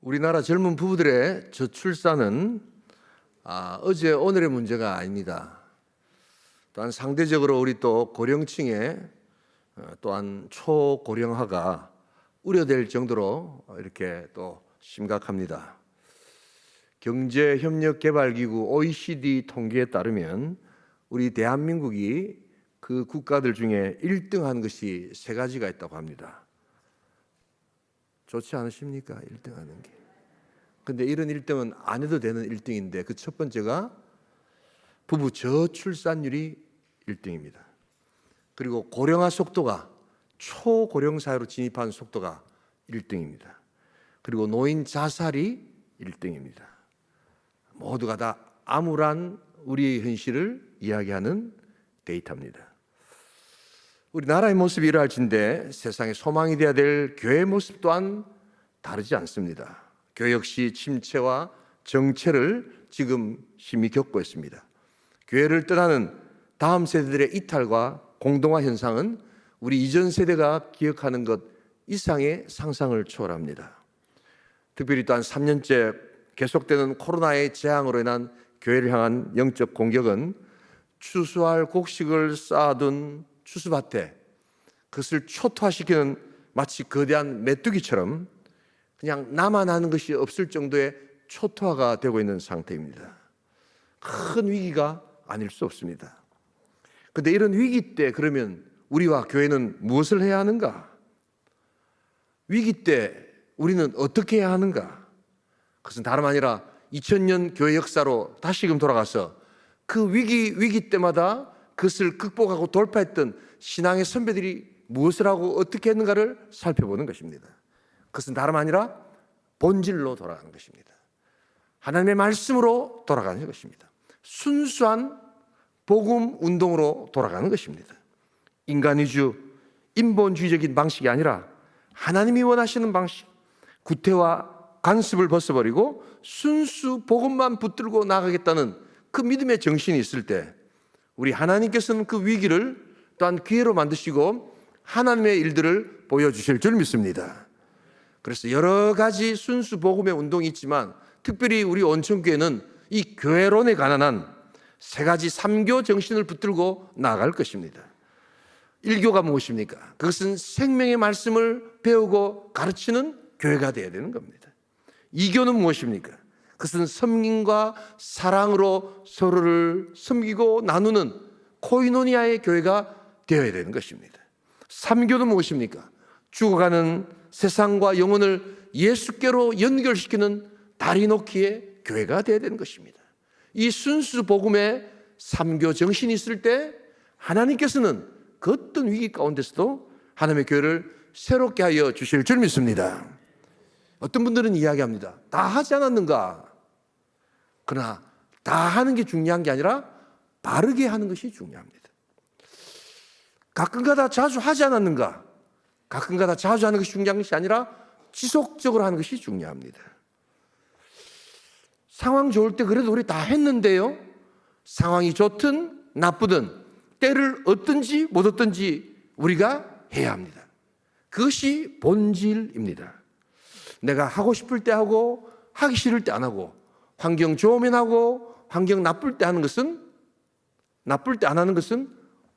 우리나라 젊은 부부들의 저출산은 어제 오늘의 문제가 아닙니다. 또한 상대적으로 우리 또 고령층의 또한 초고령화가 우려될 정도로 이렇게 또 심각합니다. 경제협력개발기구 OECD 통계에 따르면 우리 대한민국이 그 국가들 중에 1등한 것이 세 가지가 있다고 합니다. 좋지 않으십니까? 1등하는 게. 근데 이런 1등은 안 해도 되는 1등인데 그 첫 번째가 부부 저출산율이 1등입니다. 그리고 고령화 속도가 초고령 사회로 진입하는 속도가 1등입니다. 그리고 노인 자살이 1등입니다. 모두가 다 암울한 우리의 현실을 이야기하는 데이터입니다. 우리 나라의 모습이 이러할진데 세상에 소망이 되어야 될 교회의 모습 또한 다르지 않습니다. 교회 역시 침체와 정체를 지금 심히 겪고 있습니다. 교회를 떠나는 다음 세대들의 이탈과 공동화 현상은 우리 이전 세대가 기억하는 것 이상의 상상을 초월합니다. 특별히 또한 3년째 계속되는 코로나의 재앙으로 인한 교회를 향한 영적 공격은 추수할 곡식을 쌓아둔 추수밭에 그것을 초토화시키는 마치 거대한 메뚜기처럼 그냥 나만 하는 것이 없을 정도의 초토화가 되고 있는 상태입니다. 큰 위기가 아닐 수 없습니다. 그런데 이런 위기 때 그러면 우리와 교회는 무엇을 해야 하는가? 위기 때 우리는 어떻게 해야 하는가? 그것은 다름 아니라 2000년 교회 역사로 다시금 돌아가서 그 위기 때마다 그것을 극복하고 돌파했던 신앙의 선배들이 무엇을 하고 어떻게 했는가를 살펴보는 것입니다. 그것은 다름 아니라 본질로 돌아가는 것입니다. 하나님의 말씀으로 돌아가는 것입니다. 순수한 복음 운동으로 돌아가는 것입니다. 인간 위주, 인본주의적인 방식이 아니라 하나님이 원하시는 방식, 구태와 간섭을 벗어버리고 순수 복음만 붙들고 나가겠다는 그 믿음의 정신이 있을 때 우리 하나님께서는 그 위기를 또한 기회로 만드시고 하나님의 일들을 보여주실 줄 믿습니다. 그래서 여러 가지 순수 복음의 운동이 있지만 특별히 우리 온천교회는 이 교회론에 관한 세 가지 삼교 정신을 붙들고 나아갈 것입니다. 1교가 무엇입니까? 그것은 생명의 말씀을 배우고 가르치는 교회가 되어야 되는 겁니다. 2교는 무엇입니까? 그것은 섬김과 사랑으로 서로를 섬기고 나누는 코이노니아의 교회가 되어야 되는 것입니다. 3교는 무엇입니까? 죽어가는 세상과 영혼을 예수께로 연결시키는 다리 놓기의 교회가 되어야 되는 것입니다. 이 순수 복음의 3교 정신이 있을 때 하나님께서는 그 어떤 위기 가운데서도 하나님의 교회를 새롭게 하여 주실 줄 믿습니다. 어떤 분들은 이야기합니다. 다 하지 않았는가? 그러나 다 하는 게 중요한 게 아니라 바르게 하는 것이 중요합니다. 가끔가다 자주 하지 않았는가? 가끔가다 자주 하는 것이 중요한 것이 아니라 지속적으로 하는 것이 중요합니다. 상황 좋을 때 그래도 우리 다 했는데요. 상황이 좋든 나쁘든 때를 얻든지 못 얻든지 우리가 해야 합니다. 그것이 본질입니다. 내가 하고 싶을 때 하고 하기 싫을 때 안 하고 환경 좋으면 하고 환경 나쁠 때 하는 것은 나쁠 때 안 하는 것은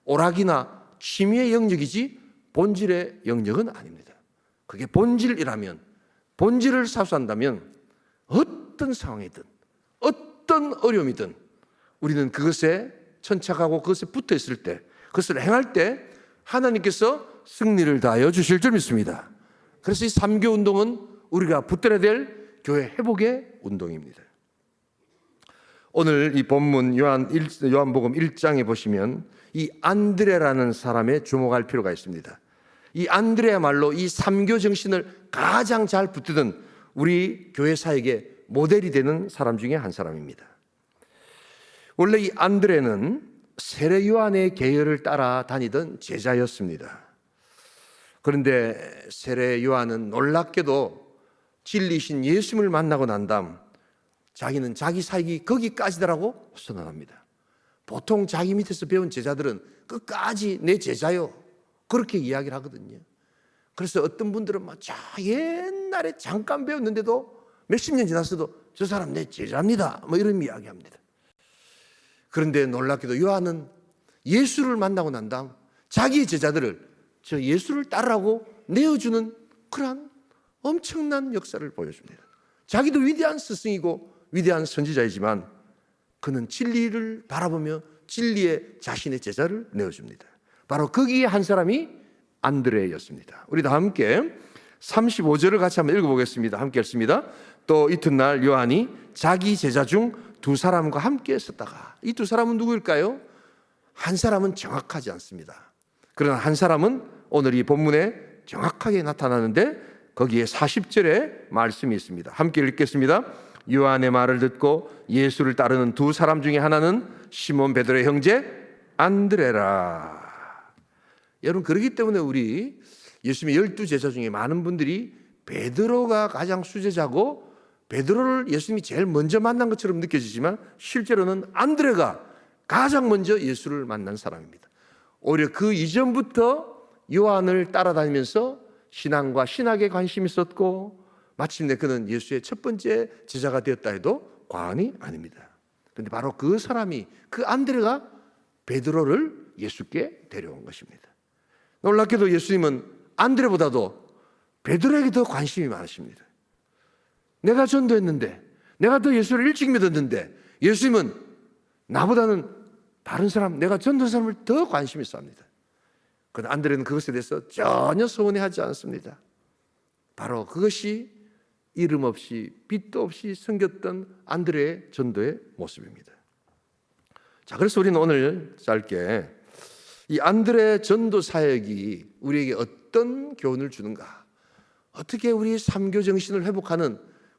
오락이나 취미의 영역이지 본질의 영역은 아닙니다. 그게 본질이라면 본질을 사수한다면 어떤 상황이든 어떤 어려움이든 우리는 그것에 천착하고 그것에 붙어 있을 때 그것을 행할 때 하나님께서 승리를 다하여 주실 줄 믿습니다. 그래서 이 3교 운동은 우리가 붙들어야 될 교회 회복의 운동입니다. 오늘 이 본문 요한복음 1장에 보시면 이 안드레라는 사람에 주목할 필요가 있습니다. 이 안드레야말로 이 3교 정신을 가장 잘 붙드는 우리 교회 사역의 모델이 되는 사람 중에 한 사람입니다. 원래 이 안드레는 세례 요한의 계열을 따라 다니던 제자였습니다. 그런데 세례 요한은 놀랍게도 진리신 예수님을 만나고 난 다음 자기는 자기 사역이 거기까지더라고 선언합니다. 보통 자기 밑에서 배운 제자들은 끝까지 내 제자요 그렇게 이야기를 하거든요. 그래서 어떤 분들은 막 옛날에 잠깐 배웠는데도 몇십 년 지났어도 저 사람 내 제자입니다. 뭐 이런 이야기합니다. 그런데 놀랍게도 요한은 예수를 만나고 난 다음 자기의 제자들을 저 예수를 따르라고 내어주는 그러한 엄청난 역사를 보여줍니다. 자기도 위대한 스승이고 위대한 선지자이지만 그는 진리를 바라보며 진리의 자신의 제자를 내어줍니다. 바로 거기에 한 사람이 안드레였습니다. 우리 다 함께 35절을 같이 한번 읽어보겠습니다. 함께 읽습니다. 또 이튿날 요한이 자기 제자 중 두 사람과 함께 있었다가, 이 두 사람은 누구일까요? 한 사람은 정확하지 않습니다. 그러나 한 사람은 오늘 이 본문에 정확하게 나타나는데 거기에 40절에 말씀이 있습니다. 함께 읽겠습니다. 요한의 말을 듣고 예수를 따르는 두 사람 중에 하나는 시몬 베드로의 형제 안드레라. 여러분, 그렇기 때문에 우리 예수님의 12제자 중에 많은 분들이 베드로가 가장 수제자고 베드로를 예수님이 제일 먼저 만난 것처럼 느껴지지만 실제로는 안드레가 가장 먼저 예수를 만난 사람입니다. 오히려 그 이전부터 요한을 따라다니면서 신앙과 신학에 관심이 있었고 마침내 그는 예수의 첫 번째 제자가 되었다 해도 과언이 아닙니다. 그런데 바로 그 사람이, 그 안드레가 베드로를 예수께 데려온 것입니다. 놀랍게도 예수님은 안드레보다도 베드로에게 더 관심이 많으십니다. 내가 전도했는데, 내가 더 예수를 일찍 믿었는데 예수님은 나보다는 다른 사람, 내가 전도한 사람을 더 관심이 있습니다. 그런데 안드레는 그것에 대해서 전혀 서운해하지 않습니다. 바로 그것이 이름 없이 빛도 없이 섬겼던 안드레의 전도의 모습입니다. 자, 그래서 우리는 오늘 짧게 이 안드레 전도 사역이 우리에게 어떤 교훈을 주는가, 어떻게 우리 삼교 정신을 회복하는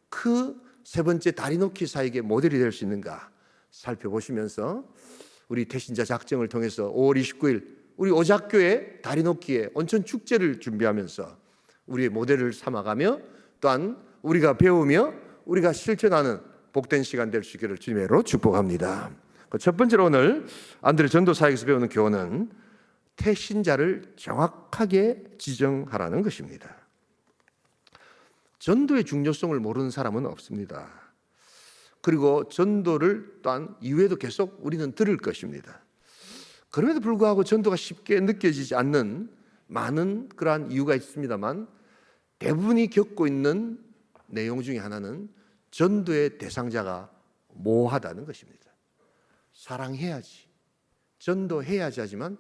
그 세 번째 다리 놓기 사역의 모델이 될 수 있는가 살펴보시면서 우리 태신자 작정을 통해서 5월 29일 우리 오작교회 다리 놓기에 온천 축제를 준비하면서 우리의 모델을 삼아가며 또한 우리가 배우며 우리가 실천하는 복된 시간 될 수 있기를 주님으로 축복합니다. 첫 번째로 오늘 안드레 전도 사역에서 배우는 교훈은 태신자를 정확하게 지정하라는 것입니다. 전도의 중요성을 모르는 사람은 없습니다. 그리고 전도를 또한 이후에도 계속 우리는 들을 것입니다. 그럼에도 불구하고 전도가 쉽게 느껴지지 않는 많은 그러한 이유가 있습니다만 대부분이 겪고 있는 내용 중에 하나는 전도의 대상자가 모호하다는 것입니다. 사랑해야지, 전도해야지 하지만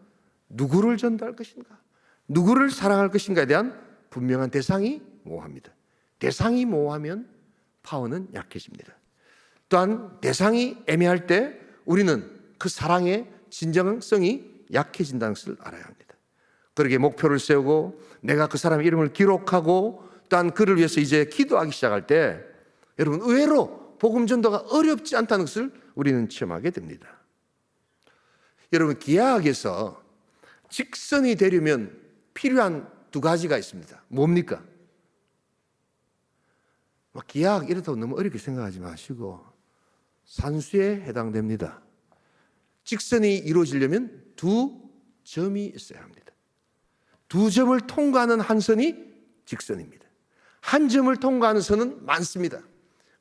누구를 전도할 것인가, 누구를 사랑할 것인가에 대한 분명한 대상이 모호합니다. 대상이 모호하면 파워는 약해집니다. 또한 대상이 애매할 때 우리는 그 사랑의 진정성이 약해진다는 것을 알아야 합니다. 그러기에 목표를 세우고 내가 그 사람의 이름을 기록하고 또한 그를 위해서 이제 기도하기 시작할 때 여러분 의외로 복음 전도가 어렵지 않다는 것을 우리는 체험하게 됩니다. 여러분, 기하학에서 직선이 되려면 필요한 두 가지가 있습니다. 뭡니까? 기하학 이렇다고 너무 어렵게 생각하지 마시고 산수에 해당됩니다. 직선이 이루어지려면 두 점이 있어야 합니다. 두 점을 통과하는 한 선이 직선입니다. 한 점을 통과하는 선은 많습니다.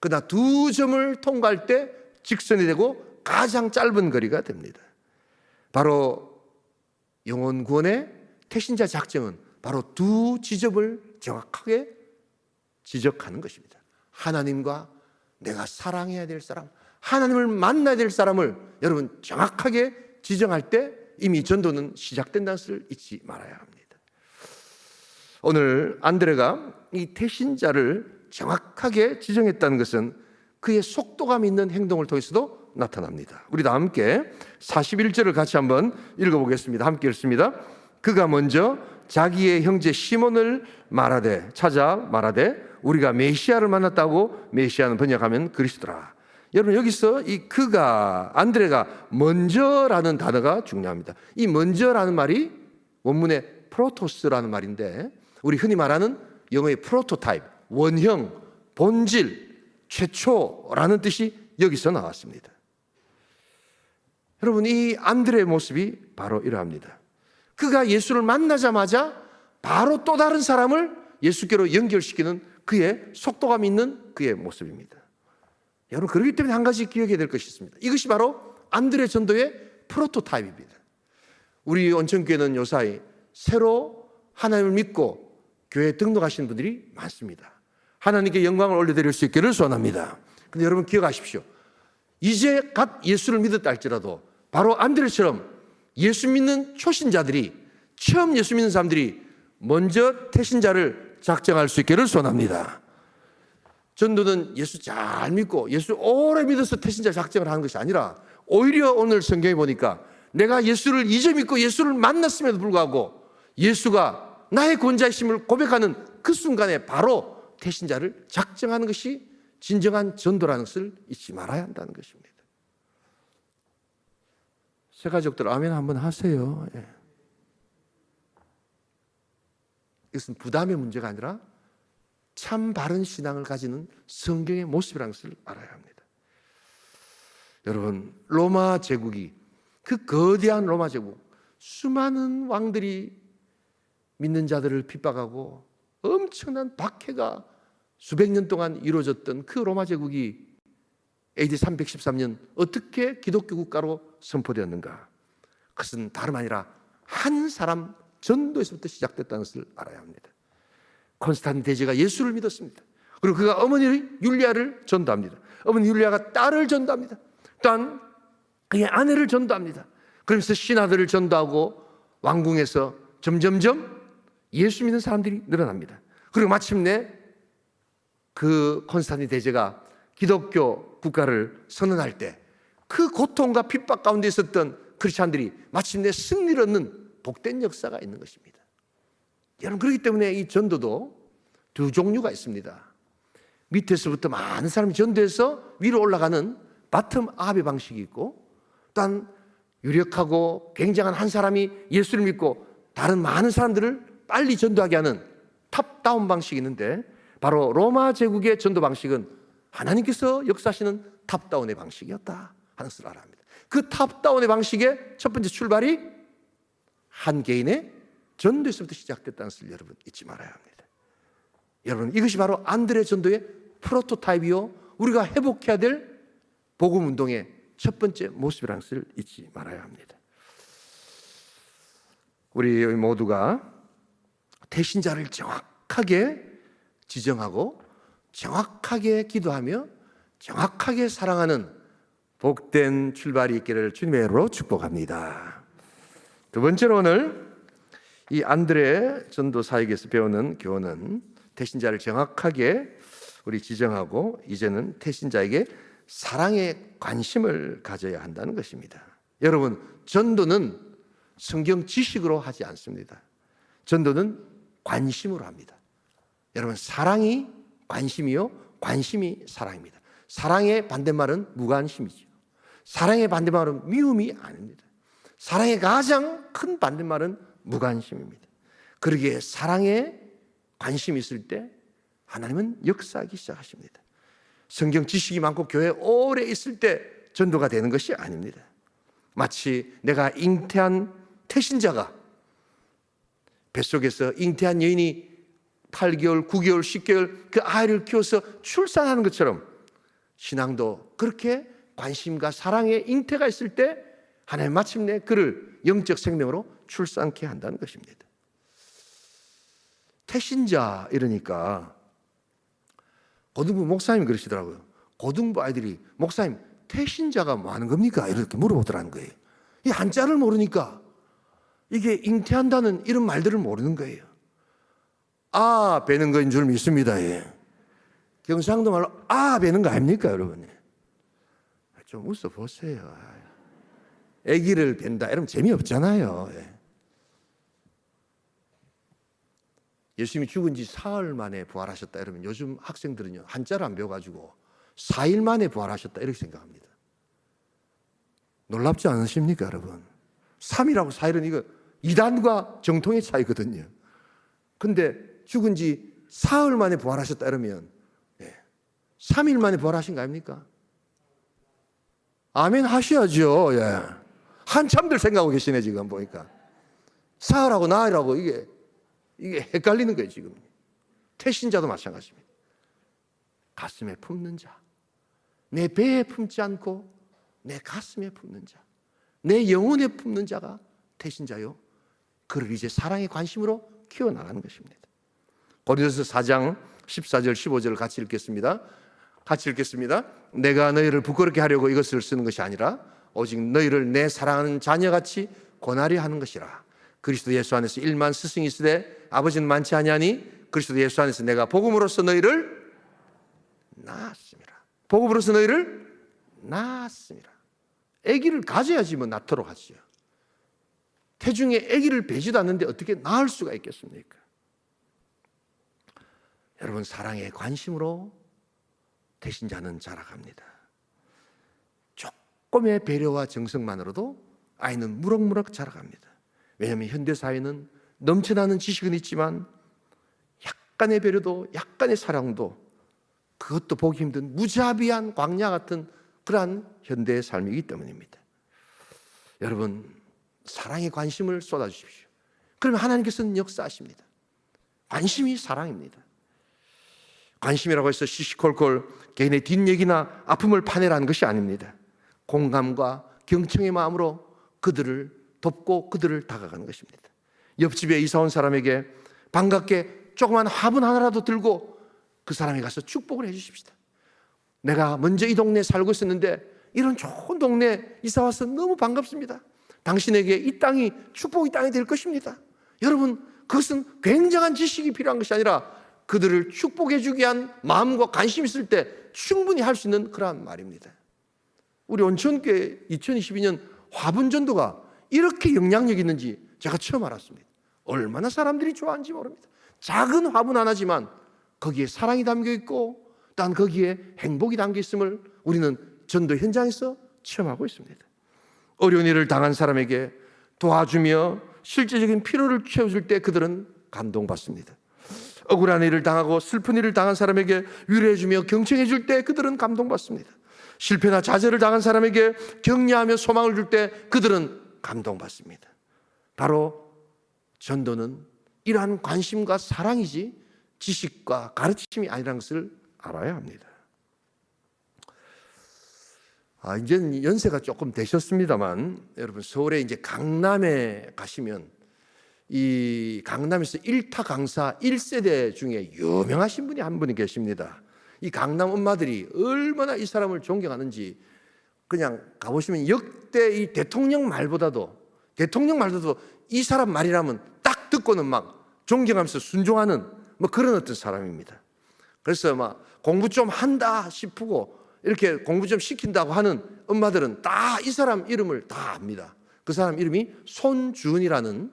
그러나 두 점을 통과할 때 직선이 되고 가장 짧은 거리가 됩니다. 바로 영혼 구원의 태신자 작정은 바로 두 지점을 정확하게 지적하는 것입니다. 하나님과 내가 사랑해야 될 사람, 하나님을 만나야 될 사람을 여러분 정확하게 지정할 때 이미 전도는 시작된다는 것을 잊지 말아야 합니다. 오늘 안드레가 이 태신자를 정확하게 지정했다는 것은 그의 속도감 있는 행동을 통해서도 나타납니다. 우리 다 함께 41절을 같이 한번 읽어보겠습니다. 함께 읽습니다. 그가 먼저 자기의 형제 시몬을 찾아 말하되 우리가 메시아를 만났다고, 메시아는 번역하면 그리스도라. 여러분, 여기서 이 그가, 안드레가 먼저라는 단어가 중요합니다. 이 먼저라는 말이 원문에 프로토스라는 말인데 우리 흔히 말하는 영어의 프로토타입, 원형, 본질, 최초라는 뜻이 여기서 나왔습니다. 여러분, 이 안드레의 모습이 바로 이러합니다. 그가 예수를 만나자마자 바로 또 다른 사람을 예수께로 연결시키는 그의 속도감 있는 그의 모습입니다. 여러분, 그렇기 때문에 한 가지 기억해야 될 것이 있습니다. 이것이 바로 안드레 전도의 프로토타입입니다. 우리 온천교회는 요사이 새로 하나님을 믿고 교회에 등록하시는 분들이 많습니다. 하나님께 영광을 올려드릴 수 있기를 소원합니다. 근데 여러분 기억하십시오. 이제 갓 예수를 믿었다 할지라도 바로 안드레처럼 예수 믿는 초신자들이, 처음 예수 믿는 사람들이 먼저 태신자를 작정할 수 있기를 소원합니다. 전도는 예수 잘 믿고 예수 오래 믿어서 태신자 작정을 하는 것이 아니라 오히려 오늘 성경에 보니까 내가 예수를 이제 믿고 예수를 만났음에도 불구하고 예수가 나의 구원자이심을 고백하는 그 순간에 바로 태신자를 작정하는 것이 진정한 전도라는 것을 잊지 말아야 한다는 것입니다. 새 가족들 아멘 한번 하세요. 예. 이것은 부담의 문제가 아니라 참 바른 신앙을 가지는 성경의 모습이라는 것을 알아야 합니다. 여러분, 로마 제국이, 그 거대한 로마 제국, 수많은 왕들이 믿는 자들을 핍박하고 엄청난 박해가 수백 년 동안 이루어졌던 그 로마 제국이 AD 313년 어떻게 기독교 국가로 선포되었는가? 그것은 다름 아니라 한 사람 전도에서부터 시작됐다는 것을 알아야 합니다. 콘스탄틴 대제가 예수를 믿었습니다. 그리고 그가 어머니 율리아를 전도합니다. 어머니 율리아가 딸을 전도합니다. 또한 그의 아내를 전도합니다. 그러면서 신하들을 전도하고 왕궁에서 점점점 예수 믿는 사람들이 늘어납니다. 그리고 마침내 그 콘스탄틴 대제가 기독교 국가를 선언할 때 그 고통과 핍박 가운데 있었던 크리스찬들이 마침내 승리를 얻는 복된 역사가 있는 것입니다. 여러분, 그렇기 때문에 이 전도도 두 종류가 있습니다. 밑에서부터 많은 사람이 전도해서 위로 올라가는 바텀업의 방식이 있고, 또한 유력하고 굉장한 한 사람이 예수를 믿고 다른 많은 사람들을 빨리 전도하게 하는 탑다운 방식이 있는데, 바로 로마 제국의 전도 방식은 하나님께서 역사하시는 탑다운의 방식이었다 하는 것을 알아야 합니다. 그 탑다운의 방식의 첫 번째 출발이 한 개인의 전도에서부터 시작됐다는 것을 여러분 잊지 말아야 합니다. 여러분, 이것이 바로 안드레 전도의 프로토타입이요, 우리가 회복해야 될 복음 운동의 첫 번째 모습이라는 것을 잊지 말아야 합니다. 우리 모두가 태신자를 정확하게 지정하고 정확하게 기도하며 정확하게 사랑하는 복된 출발이 있기를 주님의 이름으로 축복합니다. 두 번째로 오늘 이 안드레 전도사에게서 배우는 교훈은 태신자를 정확하게 우리 지정하고 이제는 태신자에게 사랑의 관심을 가져야 한다는 것입니다. 여러분, 전도는 성경 지식으로 하지 않습니다. 전도는 관심으로 합니다. 여러분, 사랑이 관심이요, 관심이 사랑입니다. 사랑의 반대말은 무관심이죠. 사랑의 반대말은 미움이 아닙니다. 사랑의 가장 큰 반대말은 무관심입니다. 그러기에 사랑에 관심이 있을 때 하나님은 역사하기 시작하십니다. 성경 지식이 많고 교회에 오래 있을 때 전도가 되는 것이 아닙니다. 마치 내가 잉태한 태신자가 뱃속에서 잉태한 여인이 8개월, 9개월, 10개월 그 아이를 키워서 출산하는 것처럼 신앙도 그렇게 관심과 사랑의 잉태가 있을 때 하나님 마침내 그를 영적 생명으로 출산케 한다는 것입니다. 태신자 이러니까 고등부 목사님이 그러시더라고요. 고등부 아이들이 목사님 태신자가 뭐 하는 겁니까? 이렇게 물어보더라는 거예요. 이 한자를 모르니까 이게 잉태한다는 이런 말들을 모르는 거예요. 아 배는 거인 줄 믿습니다. 예. 경상도 말로 아 배는 거 아닙니까 여러분? 좀 웃어보세요. 아기를 뵌다 이러면 재미없잖아요. 예. 예수님이 죽은 지 사흘 만에 부활하셨다 이러면 요즘 학생들은요 한자를 안 배워가지고 4일 만에 부활하셨다 이렇게 생각합니다. 놀랍지 않으십니까 여러분? 3일하고 4일은 이거 이단과 정통의 차이거든요. 근데 죽은 지 사흘 만에 부활하셨다 이러면 3일 만에 부활하신 거 아닙니까? 아멘 하셔야죠. 예. 한참들 생각하고 계시네 지금 보니까. 사흘하고 나흘하고 이게 헷갈리는 거예요 지금. 태신자도 마찬가지입니다. 가슴에 품는 자, 내 배에 품지 않고 내 가슴에 품는 자, 내 영혼에 품는 자가 태신자요, 그를 이제 사랑의 관심으로 키워나가는 것입니다. 고린도서 4장 14절 15절을 같이 읽겠습니다. 내가 너희를 부끄럽게 하려고 이것을 쓰는 것이 아니라 오직 너희를 내 사랑하는 자녀같이 권하려 하는 것이라. 그리스도 예수 안에서 1만 스승이 있으되 아버지는 많지 아니하니 그리스도 예수 안에서 내가 복음으로써 너희를 낳았습니다. 복음으로써 너희를 낳았습니다. 아기를 가져야지 뭐 낳도록 하지요. 태중에 아기를 베지도 않는데 어떻게 낳을 수가 있겠습니까? 여러분, 사랑의 관심으로 태신자는 자라갑니다. 조금의 배려와 정성만으로도 아이는 무럭무럭 자라갑니다. 왜냐하면 현대사회는 넘쳐나는 지식은 있지만 약간의 배려도, 약간의 사랑도, 그것도 보기 힘든 무자비한 광야 같은 그러한 현대의 삶이기 때문입니다. 여러분, 사랑의 관심을 쏟아주십시오. 그러면 하나님께서는 역사하십니다. 관심이 사랑입니다. 관심이라고 해서 시시콜콜 개인의 뒷얘기나 아픔을 파내라는 것이 아닙니다. 공감과 경청의 마음으로 그들을 돕고 그들을 다가가는 것입니다. 옆집에 이사온 사람에게 반갑게 조그만 화분 하나라도 들고 그 사람에 가서 축복을 해 주십시다. 내가 먼저 이 동네에 살고 있었는데 이런 좋은 동네에 이사 와서 너무 반갑습니다. 당신에게 이 땅이 축복의 땅이 될 것입니다. 여러분, 그것은 굉장한 지식이 필요한 것이 아니라 그들을 축복해 주기 위한 마음과 관심이 있을 때 충분히 할 수 있는 그러한 말입니다. 우리 온천교회 2022년 화분전도가 이렇게 영향력이 있는지 제가 처음 알았습니다. 얼마나 사람들이 좋아하는지 모릅니다. 작은 화분 하나지만 거기에 사랑이 담겨 있고 또한 거기에 행복이 담겨 있음을 우리는 전도 현장에서 체험하고 있습니다. 어려운 일을 당한 사람에게 도와주며 실제적인 필요를 채워줄 때 그들은 감동받습니다. 억울한 일을 당하고 슬픈 일을 당한 사람에게 위로해주며 경청해줄 때 그들은 감동받습니다. 실패나 좌절을 당한 사람에게 격려하며 소망을 줄 때 그들은 감동받습니다. 바로 전도는 이러한 관심과 사랑이지 지식과 가르침이 아니라는 것을 알아야 합니다. 이제는 연세가 조금 되셨습니다만 여러분, 서울에 이제 강남에 가시면 이 강남에서 1타 강사 1세대 중에 유명하신 분이 한 분이 계십니다. 이 강남 엄마들이 얼마나 이 사람을 존경하는지 그냥 가보시면 역대 이 대통령 말보다도 이 사람 말이라면 딱 듣고는 막 존경하면서 순종하는 뭐 그런 어떤 사람입니다. 그래서 막 공부 좀 한다 싶고 이렇게 공부 좀 시킨다고 하는 엄마들은 다 이 사람 이름을 다 압니다. 그 사람 이름이 손주은이라는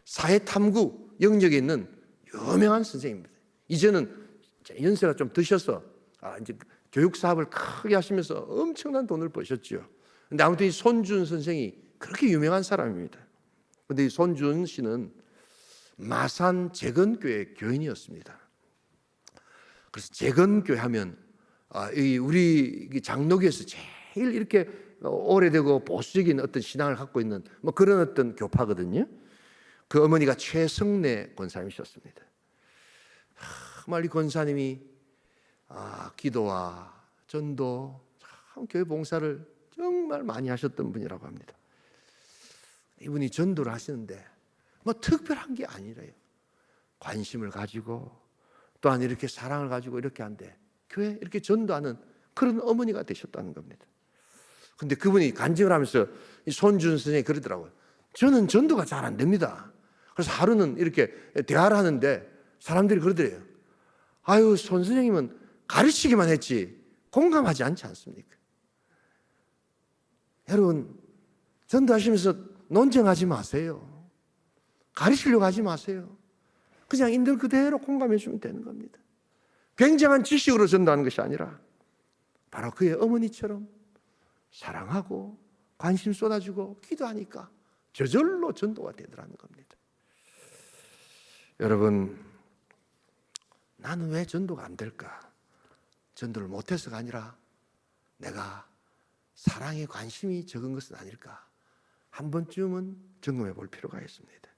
사회탐구 영역에 있는 유명한 선생님입니다. 이제는 연세가 좀 드셔서 이제 교육 사업을 크게 하시면서 엄청난 돈을 버셨죠. 근데 아무튼 이 손준 선생이 그렇게 유명한 사람입니다. 근데 이 손준 씨는 마산 재건교회 교인이었습니다. 그래서 재건교회 하면 우리 장로교에서 제일 이렇게 오래되고 보수적인 어떤 신앙을 갖고 있는 뭐 그런 어떤 교파거든요. 그 어머니가 최성래 권사님이셨습니다. 정말 이 권사님이 기도와 전도, 참 교회 봉사를 정말 많이 하셨던 분이라고 합니다. 이분이 전도를 하시는데 뭐 특별한 게 아니래요. 관심을 가지고 또한 이렇게 사랑을 가지고 이렇게 한데 교회 이렇게 전도하는 그런 어머니가 되셨다는 겁니다. 근데 그분이 간증을 하면서 이 손준 선생님이 그러더라고요. 저는 전도가 잘 안 됩니다. 그래서 하루는 이렇게 대화를 하는데 사람들이 그러더래요. 아유, 손 선생님은 가르치기만 했지 공감하지 않지 않습니까? 여러분, 전도하시면서 논쟁하지 마세요. 가르치려고 하지 마세요. 그냥 인들 그대로 공감해 주면 되는 겁니다. 굉장한 지식으로 전도하는 것이 아니라 바로 그의 어머니처럼 사랑하고 관심 쏟아주고 기도하니까 저절로 전도가 되더라는 겁니다. 여러분, 나는 왜 전도가 안 될까? 전도를 못해서가 아니라 내가 사랑에 관심이 적은 것은 아닐까? 한 번쯤은 점검해 볼 필요가 있습니다.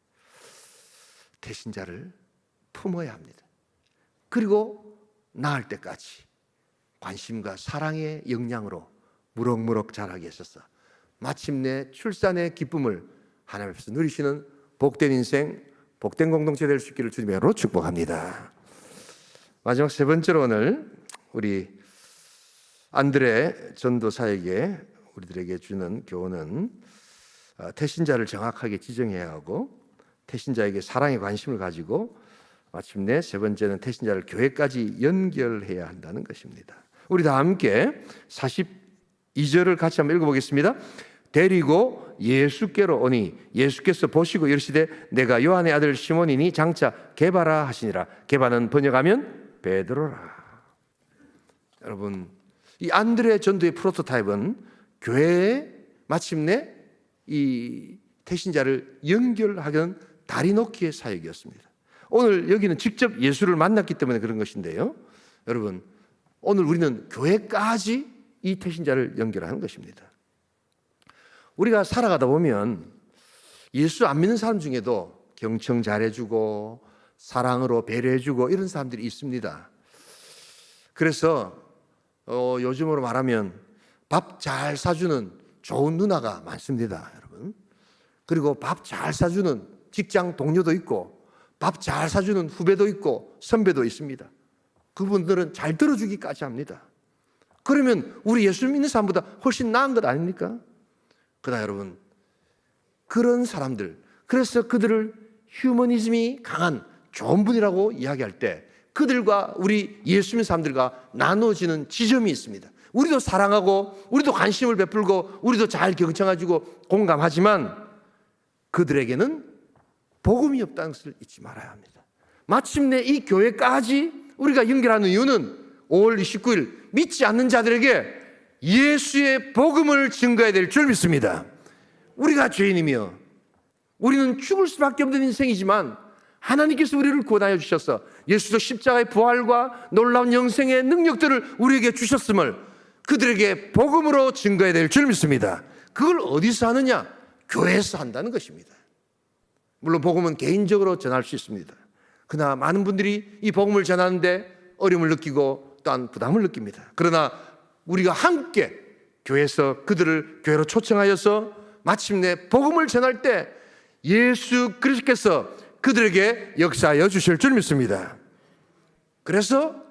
태신자를 품어야 합니다. 그리고 낳을 때까지 관심과 사랑의 역량으로 무럭무럭 자라게 하셔서 마침내 출산의 기쁨을 하나님 앞에서 누리시는 복된 인생, 복된 공동체 될 수 있기를 주님의 이름으로 축복합니다. 마지막 세 번째로 오늘 우리 안드레 전도사에게 우리들에게 주는 교훈은 태신자를 정확하게 지정해야 하고 태신자에게 사랑의 관심을 가지고 마침내 세 번째는 태신자를 교회까지 연결해야 한다는 것입니다. 우리 다 함께 42절을 같이 한번 읽어보겠습니다. 데리고 예수께로 오니 예수께서 보시고 이르시되 내가 요한의 아들 시몬이니 장차 게바라 하시니라. 게바는 번역하면 베드로라. 여러분, 이 안드레 전도의 프로토타입은 교회에 마침내 이 태신자를 연결하는 다리 놓기의 사역이었습니다. 오늘 여기는 직접 예수를 만났기 때문에 그런 것인데요, 여러분, 오늘 우리는 교회까지 이 태신자를 연결하는 것입니다. 우리가 살아가다 보면 예수 안 믿는 사람 중에도 경청 잘해주고 사랑으로 배려해주고 이런 사람들이 있습니다. 그래서 요즘으로 말하면 밥 잘 사주는 좋은 누나가 많습니다, 여러분. 그리고 밥 잘 사주는 직장 동료도 있고 밥 잘 사주는 후배도 있고 선배도 있습니다. 그분들은 잘 들어주기까지 합니다. 그러면 우리 예수 믿는 사람보다 훨씬 나은 것 아닙니까? 그러나 여러분, 그런 사람들, 그래서 그들을 휴머니즘이 강한 좋은 분이라고 이야기할 때 그들과 우리 예수 믿는 사람들과 나눠지는 지점이 있습니다. 우리도 사랑하고 우리도 관심을 베풀고 우리도 잘 경청해주고 공감하지만 그들에게는 복음이 없다는 것을 잊지 말아야 합니다. 마침내 이 교회까지 우리가 연결하는 이유는 5월 29일 믿지 않는 자들에게 예수의 복음을 증거해야 될 줄 믿습니다. 우리가 죄인이며 우리는 죽을 수밖에 없는 인생이지만 하나님께서 우리를 구원하여 주셔서 예수도 십자가의 부활과 놀라운 영생의 능력들을 우리에게 주셨음을 그들에게 복음으로 증거해야 될 줄 믿습니다. 그걸 어디서 하느냐? 교회에서 한다는 것입니다. 물론 복음은 개인적으로 전할 수 있습니다. 그러나 많은 분들이 이 복음을 전하는데 어려움을 느끼고 또한 부담을 느낍니다. 그러나 우리가 함께 교회에서 그들을 교회로 초청하여서 마침내 복음을 전할 때 예수 그리스도께서 그들에게 역사하여 주실 줄 믿습니다. 그래서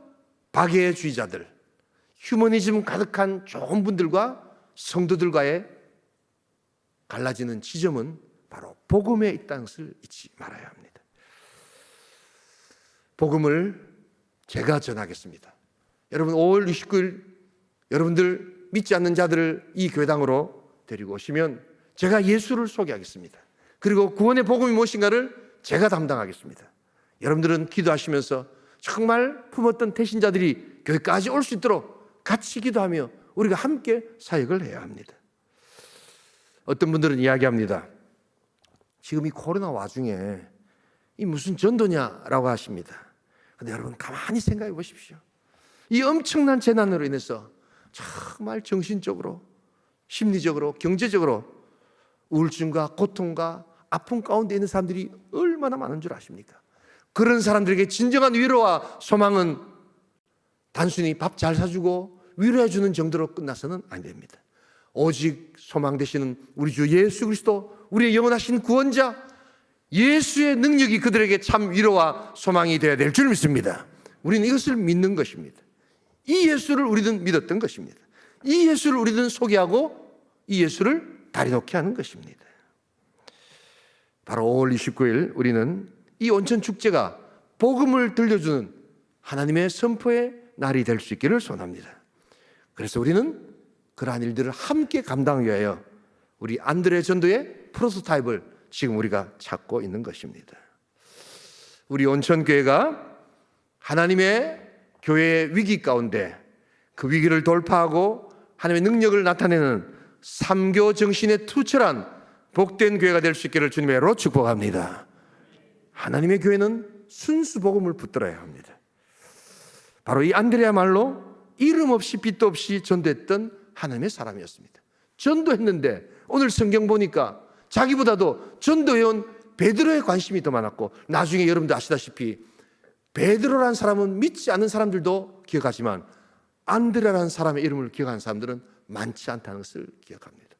박애주의자들, 휴머니즘 가득한 좋은 분들과 성도들과의 갈라지는 지점은 바로 복음에 있다는 것을 잊지 말아야 합니다. 복음을 제가 전하겠습니다. 여러분, 5월 29일 여러분들 믿지 않는 자들을 이 교회당으로 데리고 오시면 제가 예수를 소개하겠습니다. 그리고 구원의 복음이 무엇인가를 제가 담당하겠습니다. 여러분들은 기도하시면서 정말 품었던 태신자들이 교회까지 올 수 있도록 같이 기도하며 우리가 함께 사역을 해야 합니다. 어떤 분들은 이야기합니다. 지금 이 코로나 와중에 이 무슨 전도냐라고 하십니다. 그런데 여러분 가만히 생각해 보십시오. 이 엄청난 재난으로 인해서 정말 정신적으로, 심리적으로, 경제적으로 우울증과 고통과 아픔 가운데 있는 사람들이 얼마나 많은 줄 아십니까? 그런 사람들에게 진정한 위로와 소망은 단순히 밥 잘 사주고 위로해 주는 정도로 끝나서는 안 됩니다. 오직 소망 되시는 우리 주 예수 그리스도, 우리의 영원하신 구원자 예수의 능력이 그들에게 참 위로와 소망이 되어야 될 줄 믿습니다. 우리는 이것을 믿는 것입니다. 이 예수를 우리는 믿었던 것입니다. 이 예수를 우리는 소개하고 이 예수를 다리 놓게 하는 것입니다. 바로 5월 29일 우리는 이 온천 축제가 복음을 들려주는 하나님의 선포의 날이 될 수 있기를 소원합니다. 그래서 우리는 그러한 일들을 함께 감당하기 위하여 우리 안드레 전도의 프로토타입을 지금 우리가 찾고 있는 것입니다. 우리 온천교회가 하나님의 교회의 위기 가운데 그 위기를 돌파하고 하나님의 능력을 나타내는 삼교 정신에 투철한 복된 교회가 될 수 있기를 주님의 이름으로 축복합니다. 하나님의 교회는 순수 복음을 붙들어야 합니다. 바로 이 안드레야말로 이름 없이 빛도 없이 전도했던 하나님의 사람이었습니다. 전도했는데 오늘 성경 보니까 자기보다도 전도해온 베드로의 관심이 더 많았고 나중에 여러분도 아시다시피 베드로라는 사람은 믿지 않는 사람들도 기억하지만 안드레라는 사람의 이름을 기억하는 사람들은 많지 않다는 것을 기억합니다.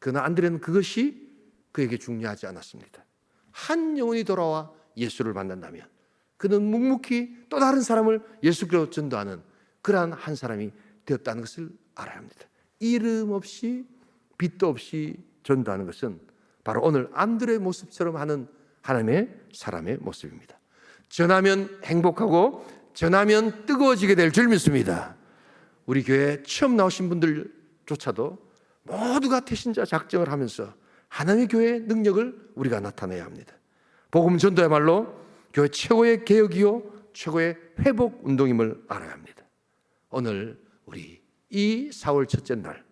그러나 안드레는 그것이 그에게 중요하지 않았습니다. 한 영혼이 돌아와 예수를 만난다면 그는 묵묵히 또 다른 사람을 예수께로 전도하는 그러한 한 사람이 되었다는 것을 알아야 합니다. 이름 없이 빛도 없이 전도하는 것은 바로 오늘 안드레의 모습처럼 하는 하나님의 사람의 모습입니다. 전하면 행복하고 전하면 뜨거워지게 될 줄 믿습니다. 우리 교회 처음 나오신 분들조차도 모두가 태신자 작정을 하면서 하나님의 교회의 능력을 우리가 나타내야 합니다. 복음 전도야말로 교회 최고의 개혁이요 최고의 회복 운동임을 알아야 합니다. 오늘 우리 이 4월 첫째 날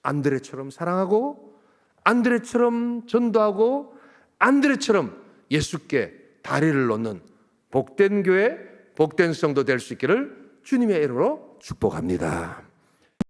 안드레처럼 사랑하고 안드레처럼 전도하고 안드레처럼 예수께 다리를 놓는 복된 교회, 복된 성도 될 수 있기를 주님의 이름으로 축복합니다.